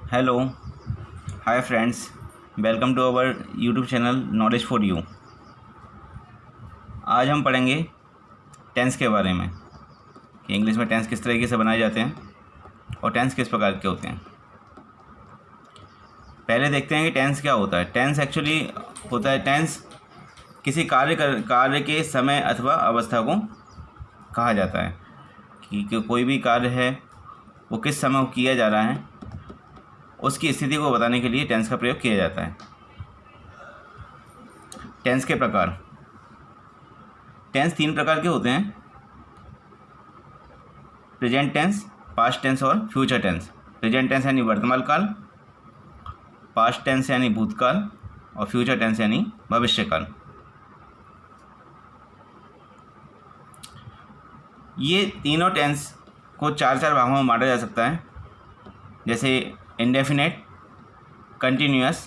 Hello, hi friends, welcome to our YouTube channel knowledge for you. आज हम पढ़ेंगे tense के बारे में कि इंग्लिश में टेंस किस तरीके से बनाए जाते हैं और टेंस किस प्रकार के होते हैं। पहले देखते हैं कि टेंस क्या होता है। टेंस एक्चुअली होता है, टेंस किसी कार्य के समय अथवा अवस्था को कहा जाता है कि कोई भी कार्य है वो किस समय किया जा रहा है, उसकी स्थिति को बताने के लिए टेंस का प्रयोग किया जाता है। टेंस के प्रकार, टेंस 3 प्रकार के होते हैं: प्रेजेंट टेंस, पास्ट टेंस और फ्यूचर टेंस। प्रेजेंट टेंस यानी वर्तमान काल, पास्ट टेंस यानी भूतकाल और फ्यूचर टेंस यानी भविष्यकाल। ये तीनों टेंस को 4 भागों में बांटा जा सकता है, जैसे इंडेफिनेट, कंटिन्यूअस,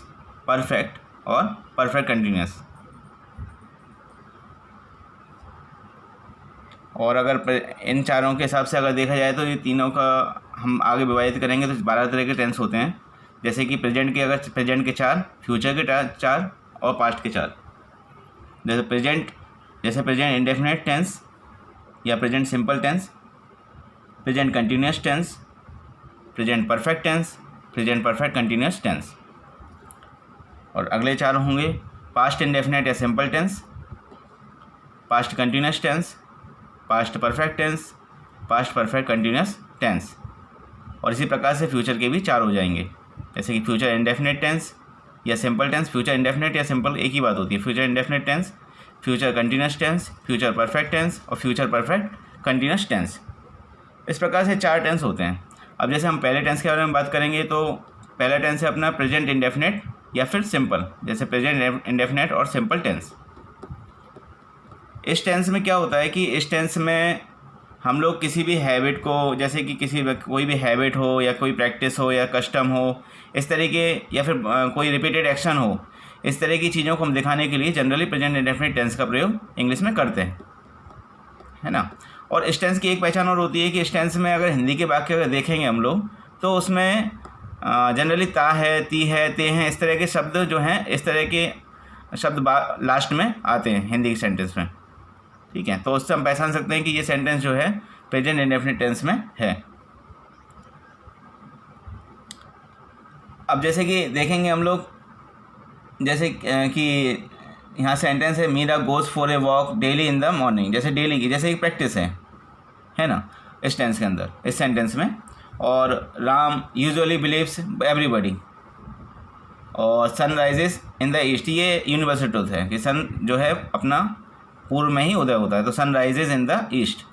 परफेक्ट और परफेक्ट कंटिन्यूअस। और अगर इन चारों के हिसाब से अगर देखा जाए तो ये तीनों का हम आगे विभाजित करेंगे तो 12 तरह के टेंस होते हैं। जैसे कि प्रेजेंट के, अगर प्रेजेंट के 4, फ्यूचर के 4 और पास्ट के 4। जैसे प्रेजेंट इंडेफिनेट टेंस या present simple tense, present continuous tense, present perfect tense, present perfect continuous tense. और अगले 4 होंगे पास्ट इंडेफिनेट या simple tense, past continuous tense, past perfect tense, past perfect continuous tense. और इसी प्रकार से फ्यूचर के भी 4 हो जाएंगे, जैसे कि फ्यूचर इंडेफिनेट टेंस या सिंपल टेंस। फ्यूचर इंडेफिनेट या सिंपल एक ही बात होती है। Future indefinite tense, future continuous tense, future perfect tense और फ्यूचर परफेक्ट कंटिन्यूअस टेंस। इस प्रकार से 4 टेंस होते हैं। अब जैसे हम पहले टेंस के बारे में बात करेंगे तो पहला टेंस है अपना प्रेजेंट इंडेफिनेट या फिर सिंपल, जैसे प्रेजेंट इंडेफिनेट और सिंपल टेंस। इस टेंस में क्या होता है कि इस टेंस में हम लोग किसी भी हैबिट को, जैसे कि कोई भी हैबिट हो या कोई प्रैक्टिस हो या कस्टम हो, इस तरह के, या फिर कोई रिपीटेड एक्शन हो, इस तरह की चीज़ों को हम दिखाने के लिए जनरली प्रेजेंट इंडेफिनिट टेंस का प्रयोग इंग्लिश में करते हैं, है ना। और इस टेंस की एक पहचान और होती है कि इस टेंस में अगर हिंदी के वाक्य अगर देखेंगे हम लोग तो उसमें जनरली ता है, ती है, ते हैं, इस तरह के शब्द जो हैं, इस तरह के शब्द लास्ट में आते हैं हिंदी के सेंटेंस में, ठीक है। तो उससे हम पहचान सकते हैं कि ये सेंटेंस जो है प्रेजेंट इंडेफिनिट टेंस में है। अब जैसे कि देखेंगे हम लोग, जैसे कि यहाँ सेंटेंस है Meera goes for a walk daily in the morning. जैसे डेली की जैसे एक प्रैक्टिस है ना इस टेंस के अंदर, इस सेंटेंस में। और राम यूजुअली बिलीव्स एवरीबडी। और sun rises in the east, ये यूनिवर्सल ट्रूथ है कि सन जो है अपना पूर्व में ही उदय होता है, तो sun rises in the east.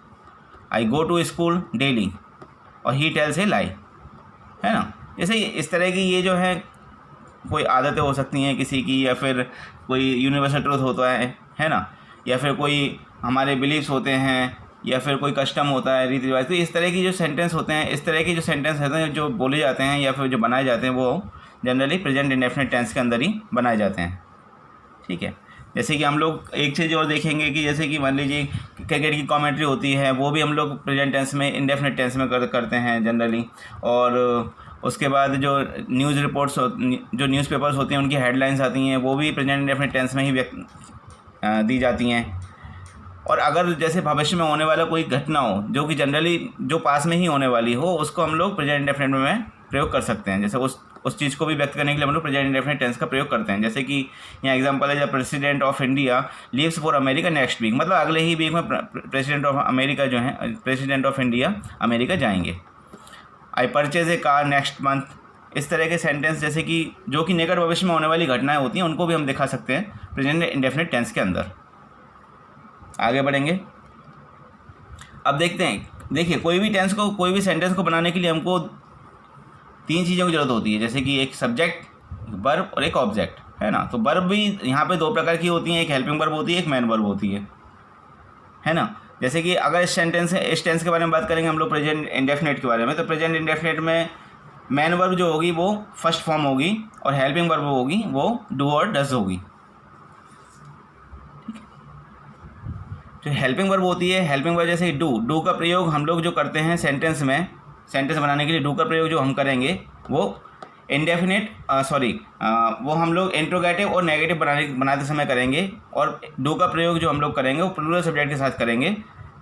I go to school daily और ही टेल्स ए लाई, है ना। जैसे इस तरह की ये जो है कोई आदतें हो सकती हैं किसी की, या फिर कोई यूनिवर्सल ट्रूथ होता है ना, या फिर कोई हमारे बिलीव्स होते हैं, या फिर कोई कस्टम होता है, रीति रिवाज। तो इस तरह की जो सेंटेंस होते हैं, इस तरह के जो सेंटेंस होते हैं जो बोले जाते हैं या फिर जो बनाए जाते हैं, वो जनरली प्रेजेंट इंडेफिनिट टेंस के अंदर ही बनाए जाते हैं, ठीक है। जैसे कि हम लोग एक चीज़ और देखेंगे कि जैसे कि मान लीजिए क्रिकेट की कमेंट्री होती है, वो भी हम लोग प्रेजेंट टेंस में, इंडेफिनिट टेंस में करते हैं जनरली। और उसके बाद जो न्यूज़ रिपोर्ट्स जो न्यूज़पेपर्स होती हैं, उनकी हेडलाइंस आती हैं, वो भी प्रेजेंट इंडेफिनिट टेंस में ही दी जाती हैं। और अगर जैसे भविष्य में होने वाला कोई घटना हो जो कि जनरली जो पास में ही होने वाली हो, उसको हम लोग प्रेजेंट इंडेफिनिट में प्रयोग कर सकते हैं। जैसे उस चीज़ को भी व्यक्त करने के लिए हम लोग प्रेजेंट इंडेफिनिट टेंस का प्रयोग करते हैं। जैसे कि यहाँ एग्जांपल है, जब president of India leaves for America next week, मतलब अगले ही वीक में प्रेसिडेंट ऑफ अमेरिका जो है, प्रेसिडेंट ऑफ इंडिया अमेरिका जाएंगे। I purchase a car next month. इस तरह के सेंटेंस जैसे कि जो कि निकट भविष्य में होने वाली घटनाएं होती हैं, उनको भी हम दिखा सकते हैं प्रेजेंट इंडेफिनिट टेंस के अंदर। आगे बढ़ेंगे। अब देखते हैं, देखिए कोई भी सेंटेंस को बनाने के लिए हमको 3 चीज़ों की ज़रूरत होती है, जैसे कि एक सब्जेक्ट, वर्ब और एक ऑब्जेक्ट, है ना। तो वर्ब भी यहाँ पे 2 प्रकार की होती हैं, एक हेल्पिंग वर्ब होती है, एक मेन वर्ब होती है ना। जैसे कि अगर इस टेंस के बारे में बात करेंगे हम लोग प्रेजेंट इंडेफिनिट के बारे में, तो प्रेजेंट इंडेफिनिट में मेन वर्ब जो होगी वो फर्स्ट फॉर्म होगी, और हेल्पिंग वर्ब होगी वो डू और डज होगी। जो हेल्पिंग वर्ब होती है, हेल्पिंग वर्ब जैसे डू का प्रयोग हम लोग जो करते हैं सेंटेंस में, सेंटेंस बनाने के लिए डू का प्रयोग जो हम करेंगे वो इंडेफिनिट वो हम लोग इंट्रोगेटिव और नेगेटिव बनाते समय करेंगे, और डू का प्रयोग जो हम लोग करेंगे वो प्लूरल सब्जेक्ट के साथ करेंगे।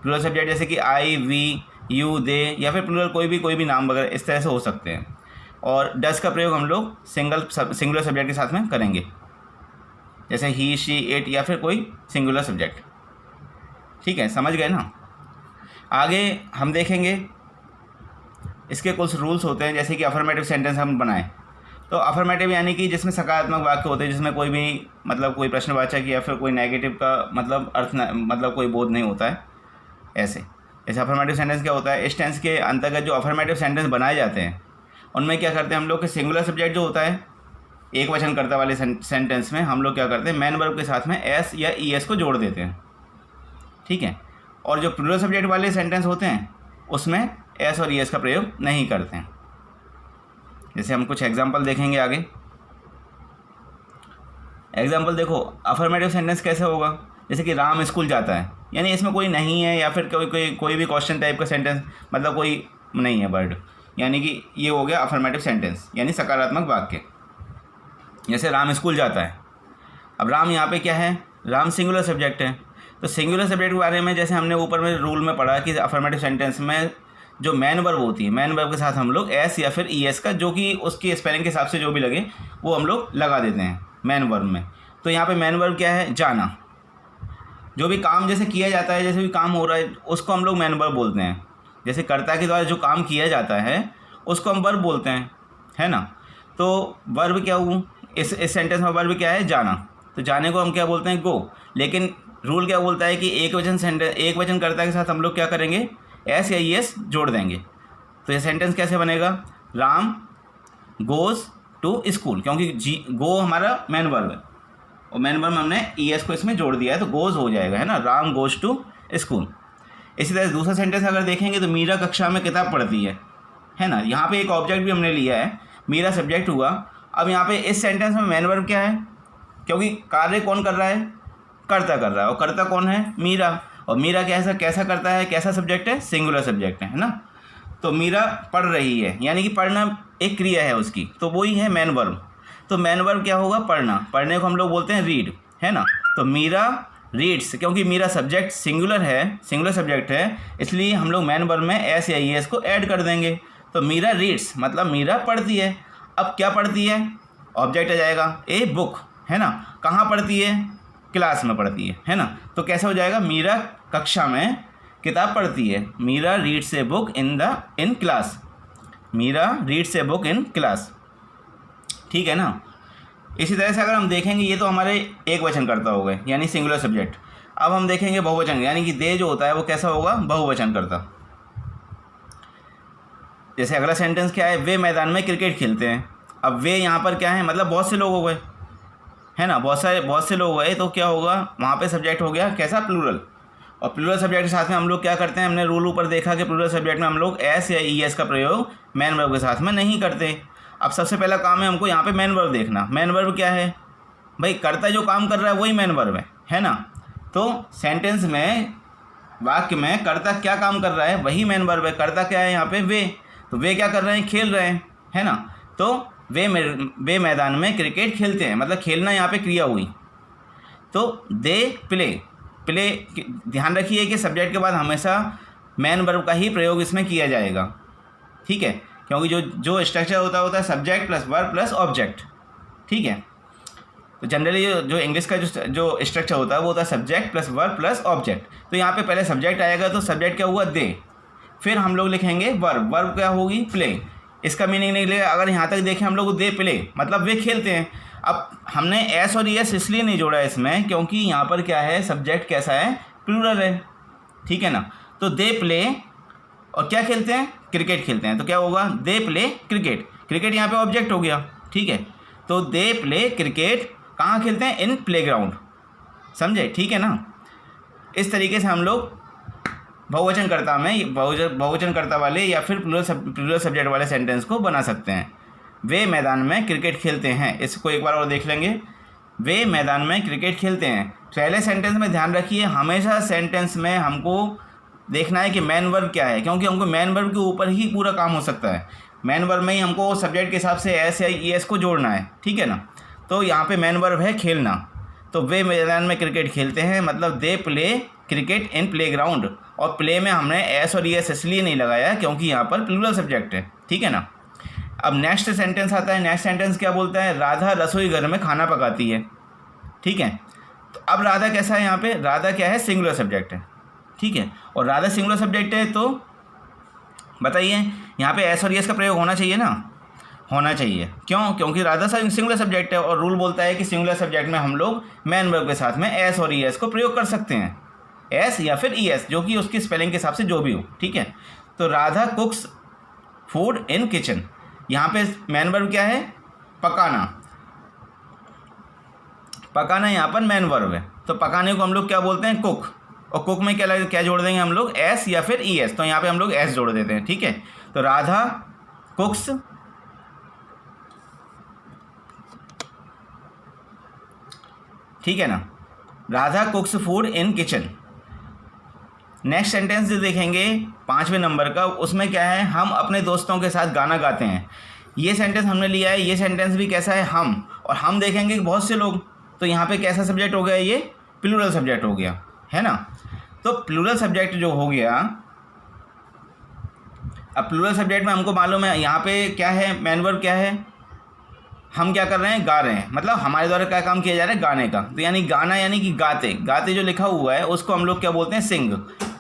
प्लूरल सब्जेक्ट जैसे कि आई, वी, यू, दे, या फिर प्लूरल कोई भी नाम वगैरह इस तरह से हो सकते हैं। और डस का प्रयोग हम लोग सिंगुलर सब्जेक्ट के साथ में करेंगे, जैसे ही, शी, इट, या फिर कोई सिंगुलर सब्जेक्ट। ठीक है, समझ गए ना। आगे हम देखेंगे इसके कुछ रूल्स होते हैं, जैसे कि अफर्मेटिव सेंटेंस हम बनाएं। तो अफर्मेटिव यानी कि जिसमें सकारात्मक वाक्य होते हैं, जिसमें कोई भी मतलब कोई प्रश्नवाचक या फिर कोई नेगेटिव का मतलब मतलब कोई बोध नहीं होता है। ऐसे अफर्मेटिव सेंटेंस क्या होता है, इस टेंस के अंतर्गत जो अफर्मेटिव सेंटेंस बनाए जाते हैं उनमें क्या करते हैं हम लोग कि सिंगुलर सब्जेक्ट जो होता है एक वचनकर्ता वाले सेंटेंस में हम लोग क्या करते हैं, मैन वर्ब के साथ में एस या ई एस को जोड़ देते हैं। ठीक है, और जो प्लूरल सब्जेक्ट वाले सेंटेंस होते हैं उसमें एस और ई एस का प्रयोग नहीं करते हैं। जैसे हम कुछ एग्जांपल देखेंगे आगे। एग्जांपल देखो, अफर्मेटिव सेंटेंस कैसे होगा, जैसे कि राम स्कूल जाता है, यानी इसमें कोई नहीं है या फिर कोई भी क्वेश्चन टाइप का सेंटेंस, मतलब कोई नहीं है वर्ड, यानी कि ये हो गया अफर्मेटिव सेंटेंस यानी सकारात्मक वाक्य। जैसे राम स्कूल जाता है, अब राम यहाँ पे क्या है, राम सिंगुलर सब्जेक्ट है। तो सिंगुलर सब्जेक्ट के बारे में जैसे हमने ऊपर में रूल में पढ़ा कि अफर्मेटिव सेंटेंस में जो मैन वर्ब होती है, मैन वर्ब के साथ हम लोग एस या फिर ई एस का, जो कि उसकी स्पेलिंग के हिसाब से जो भी लगे वो हम लोग लगा देते हैं मैन वर्ब में। तो यहाँ पे मैन वर्ब क्या है, जाना। जो भी काम जैसे किया जाता है, जैसे भी काम हो रहा है उसको हम लोग मैन वर्ब बोलते हैं। जैसे कर्ता के द्वारा जो काम किया जाता है उसको हम वर्ब बोलते हैं, है ना। तो वर्ब क्या हुआ, इस सेंटेंस में वर्ब क्या है, जाना। तो जाने को हम क्या बोलते हैं, गो। लेकिन रूल क्या बोलता है कि एक वचन कर्ता के साथ हम लोग क्या करेंगे, एस या ई एस जोड़ देंगे। तो ये सेंटेंस कैसे बनेगा, राम गोज़ टू स्कूल, क्योंकि गो हमारा मैन वर्ब है और मैन वर्ब में हमने ई एस को इसमें जोड़ दिया है तो गोज़ हो जाएगा, है ना, राम गोज़ टू स्कूल। इसी तरह दूसरा सेंटेंस अगर देखेंगे तो मीरा कक्षा में किताब पढ़ती है ना। यहाँ पे एक ऑब्जेक्ट भी हमने लिया है, मीरा सब्जेक्ट हुआ। अब यहाँ पे इस सेंटेंस में मैन वर्ब क्या है, क्योंकि कार्य कौन कर रहा है, कर्ता कर रहा है, और कर्ता कौन है, मीरा। और मीरा कैसा करता है, कैसा सब्जेक्ट है, सिंगुलर सब्जेक्ट है ना। तो मीरा पढ़ रही है, यानी कि पढ़ना एक क्रिया है उसकी, तो वही है मैन वर्ब। तो मैन वर्ब क्या होगा, पढ़ना। पढ़ने को हम लोग बोलते हैं रीड, है ना। तो मीरा रीड्स, क्योंकि मीरा सब्जेक्ट सिंगुलर सब्जेक्ट है, इसलिए हम लोग मैन वर्ब में एस या ई एस को ऐड कर देंगे। तो मीरा रीड्स मतलब मीरा पढ़ती है। अब क्या पढ़ती है, ऑब्जेक्ट आ जाएगा ए बुक, है ना। कहाँ पढ़ती है, क्लास में पढ़ती है ना। तो कैसे हो जाएगा, मीरा कक्षा में किताब पढ़ती है, Meera reads a book in class, Meera reads a book in class. ठीक है ना। इसी तरह से अगर हम देखेंगे, ये तो हमारे एक वचन करता हो गए यानी सिंगुलर सब्जेक्ट। अब हम देखेंगे बहुवचन, यानी कि दे जो होता है वो कैसा होगा, बहुवचन करता। जैसे अगला सेंटेंस क्या है, वे मैदान में क्रिकेट खेलते हैं। अब वे यहाँ पर क्या है, मतलब बहुत से लोग हो गए, है ना, बहुत से लोग गए, तो क्या होगा, वहाँ पे सब्जेक्ट हो गया कैसा, प्लूरल। और प्लूरल सब्जेक्ट के साथ में हम लोग क्या करते हैं, हमने रूल ऊपर देखा कि प्लूरल सब्जेक्ट में हम लोग एस या ई एस का प्रयोग मैन वर्ब के साथ में नहीं करते। अब सबसे पहला काम है हमको यहाँ पे मैन वर्ब देखना। मैन वर्ब क्या है भाई, कर्ता जो काम कर रहा है वही मैन वर्ब है ना। तो सेंटेंस में, वाक्य में कर्ता क्या काम कर रहा है वही मैन वर्ब है। कर्ता क्या है यहाँ पे, वे। तो वे क्या कर रहे हैं, खेल रहे हैं, है ना। तो वे मैदान में क्रिकेट खेलते हैं, मतलब खेलना यहाँ पे क्रिया हुई। तो दे प्ले ध्यान रखिए कि सब्जेक्ट के बाद हमेशा मैन वर्ब का ही प्रयोग इसमें किया जाएगा। ठीक है, क्योंकि जो स्ट्रक्चर होता है subject plus verb plus object. ठीक है, तो जनरली जो इंग्लिश का जो स्ट्रक्चर होता है वो होता है subject plus verb plus object. तो यहाँ पे पहले सब्जेक्ट आएगा, तो सब्जेक्ट क्या हुआ, दे। फिर हम लोग लिखेंगे वर्ब क्या होगी, प्ले। इसका मीनिंग नहीं लेगा, अगर यहाँ तक देखें हम लोग, दे प्ले मतलब वे खेलते हैं। अब हमने एस और ई एस इसलिए नहीं जोड़ा इसमें क्योंकि यहाँ पर क्या है, सब्जेक्ट कैसा है, प्लूरल है। ठीक है ना। तो दे प्ले और क्या खेलते हैं, क्रिकेट खेलते हैं। तो क्या होगा, दे प्ले क्रिकेट यहाँ पे ऑब्जेक्ट हो गया। ठीक है, तो दे प्ले क्रिकेट कहाँ खेलते हैं, इन प्लेग्राउंड। समझे, ठीक है ना। इस तरीके से हम लोग बहुवचन कर्ता वाले या फिर प्लूरल सब्जेक्ट वाले सेंटेंस को बना सकते हैं। वे मैदान में क्रिकेट खेलते हैं, इसको एक बार और देख लेंगे। वे मैदान में क्रिकेट खेलते हैं। पहले सेंटेंस में ध्यान रखिए, हमेशा सेंटेंस में हमको देखना है कि मैन वर्ब क्या है, क्योंकि हमको मैन वर्ब के ऊपर ही पूरा काम हो सकता है। मैन वर्ब में ही हमको सब्जेक्ट के हिसाब से एस या ई एस को जोड़ना है, ठीक है ना। तो यहाँ पे मैन वर्ब है खेलना, तो वे मैदान में क्रिकेट खेलते हैं, मतलब they play cricket in play ground. और प्ले में हमने एस और ई एस इसलिए नहीं लगाया क्योंकि यहाँ पर प्लूरल सब्जेक्ट है, ठीक है ना। अब नेक्स्ट सेंटेंस आता है। नेक्स्ट सेंटेंस क्या बोलता है, राधा रसोई घर में खाना पकाती है, ठीक है। तो अब राधा कैसा है, यहाँ पे राधा क्या है, सिंगुलर सब्जेक्ट है, ठीक है। और राधा सिंगुलर सब्जेक्ट है तो बताइए यहाँ पे एस और एस का प्रयोग होना चाहिए ना, होना चाहिए। क्यों, क्योंकि राधा सिंगुलर सब्जेक्ट है और रूल बोलता है कि सिंगुलर सब्जेक्ट में हम लोग मैन वर्ब के साथ में एस और ई एस को प्रयोग कर सकते हैं, एस या फिर ई एस, जो कि उसकी स्पेलिंग के हिसाब से जो भी हो, ठीक है। तो राधा कुक्स फूड इन किचन, यहाँ पे मैन वर्ब क्या है, पकाना। पकाना यहाँ पर मैन वर्ब है, तो पकाने को हम लोग क्या बोलते हैं, कुक। और कुक में क्या जोड़ देंगे हम लोग, एस या फिर ई एस, तो यहाँ पे हम लोग एस जोड़ देते हैं, ठीक है। तो राधा कुक्स ठीक है ना, Radha कुक्स food in kitchen. Next sentence जो देखेंगे 5वें नंबर का, उसमें क्या है, हम अपने दोस्तों के साथ गाना गाते हैं। ये सेंटेंस हमने लिया है, ये सेंटेंस भी कैसा है, हम। और हम देखेंगे कि बहुत से लोग, तो यहाँ पे कैसा सब्जेक्ट हो गया, ये प्लूरल सब्जेक्ट हो गया, है ना। तो प्लूरल सब्जेक्ट जो हो गया, अब प्लूरल सब्जेक्ट में हमको मालूम है यहाँ पे क्या है, मैन वर्ब क्या है, हम क्या कर रहे हैं, गा रहे हैं, मतलब हमारे द्वारा क्या काम किया जा रहा है, गाने का। तो यानी गाना यानी कि गाते, गाते जो लिखा हुआ है उसको हम लोग क्या बोलते हैं, सिंग।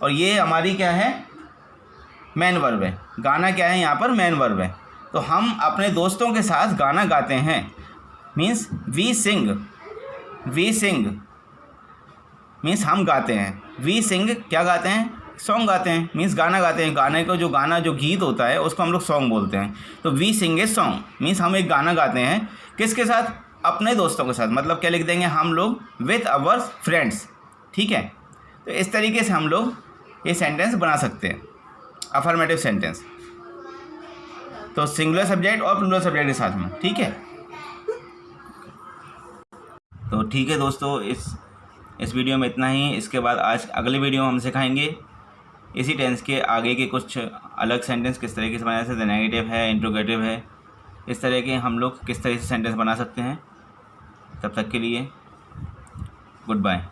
और ये हमारी क्या है, मैन वर्ब है। गाना क्या है यहाँ पर, मैन वर्ब है। तो हम अपने दोस्तों के साथ गाना गाते हैं, means we sing. We sing means हम गाते हैं, वी सिंग क्या गाते हैं, सॉन्ग गाते हैं, मीन्स गाना गाते हैं। गाने को जो गीत होता है उसको हम लोग सॉन्ग बोलते हैं। तो we sing a song means हम एक गाना गाते हैं, किसके साथ, अपने दोस्तों के साथ। मतलब क्या लिख देंगे हम लोग, विथ अवर फ्रेंड्स, ठीक है। तो इस तरीके से हम लोग ये सेंटेंस बना सकते हैं, अफर्मेटिव सेंटेंस। तो सिंगुलर सब्जेक्ट और प्लूरल सब्जेक्ट के साथ में, ठीक है। तो ठीक है दोस्तों, इस वीडियो में इतना ही। इसके बाद आज अगले वीडियो में हम सिखाएंगे इसी टेंस के आगे के कुछ अलग सेंटेंस किस तरीके से बनाए, जैसे नेगेटिव है, इंट्रोगेटिव है, इस तरह के हम लोग किस तरह से सेंटेंस बना सकते हैं। तब तक के लिए गुड बाय।